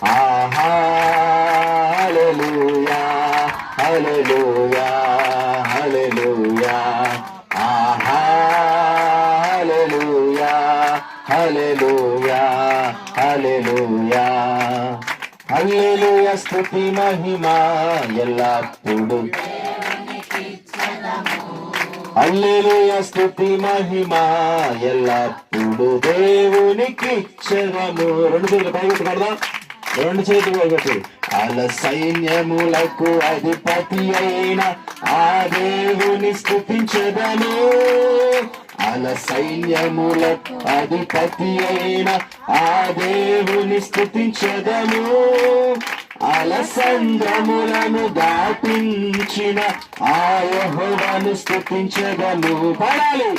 ఆహా హల్లెలూయా హల్లెలూయా హల్లెలూయా ఆహా హల్లెలూయా హల్లెలూయా హల్లెలూయా హల్లెలూయా స్తుతి మహిమ ఎల్లప్పుడూ హల్లెలూయా స్తుతి మహిమ ఎల్లప్పుడు దేవునికి ఇచ్చెదము. రెండు చేతులు పైకి కడదాం, రెండు చేతులు పైకి. అల సైన్యములకు అధిపతి అయిన ఆ దేవుని స్తుతించెదము. అల సైన్యములకు అధిపతి అయిన ఆ దేవుని స్తుతించెదము. అలసంద్రములను దాటించిన ఆ యెహోవాను స్తుతించెదము. పాడాలి.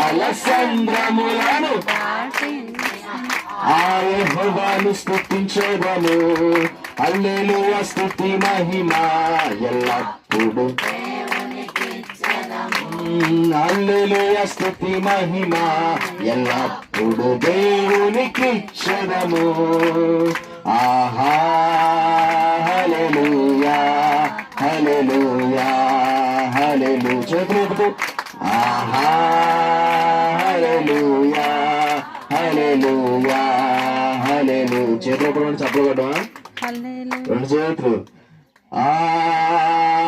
అలసంద్రములను ఆ యెహోవాను స్తుతించెదము. హల్లెలూయా స్తుతి మహిమ ఎల్లప్పుడు హల్లెలూయా స్తుతి మహిమ ఎల్లప్పుడు దేవునికి ఇచ్చెదము. ఆహా హల్లెలూయా హల్లెలూయా హల్లెలూయా చేతులు ఆహా హల్లెలూయా హల్లెలూయా హల్లెలూయా చేతులు చప్పలు కొట్టమా రెండు చేతులు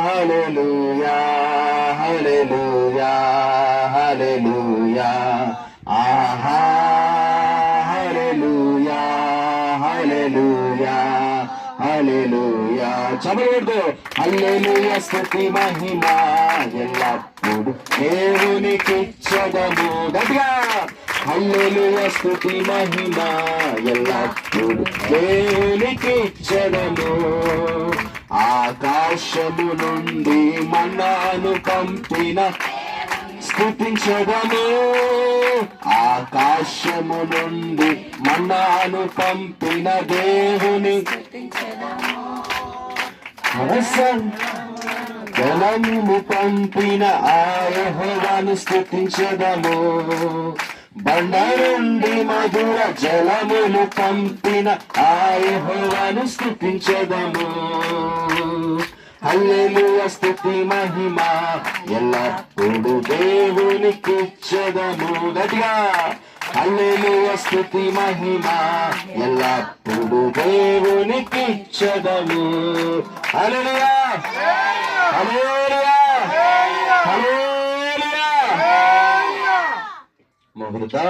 హల్లెలూయా హల్లెలూయా హల్లెలూయా ఆహా హల్లెలూయా హల్లెలూయా హల్లెలూయా చప్పలు కొడుతూ హల్లెలూయా స్తుతి మహిమ ఎల్లప్పుడు దేవునికి ఇచ్చెదము. గట్టిగా హల్లెలూయా స్తుతి మహిమ ఎల్లప్పుడు దేవునికి ఇచ్చెదము. ఆకాశము నుండి మన్నాను పంపిన స్తుతించెదము. ఆకాశము నుండి మన్నాను పంపిన దేవుని జలము పంపిన ఆ యెహోవాను స్తుతించెదము. బండ నుండి మధుర జలములు పంపిన ఆ యెహోవాను స్తుతించెదము. హల్లెలూయా స్తుతి మహిమ ఎల్లప్పుడు దేవునికి ఇచ్చెదము. గట్టిగా హల్లెలూయా స్తుతి మహిమ ఎల్లప్పుడు దేవునికి ఇచ్చెదము. హల్లెలూయా హల్లెలూయా హల్లెలూయా. మొదలుతా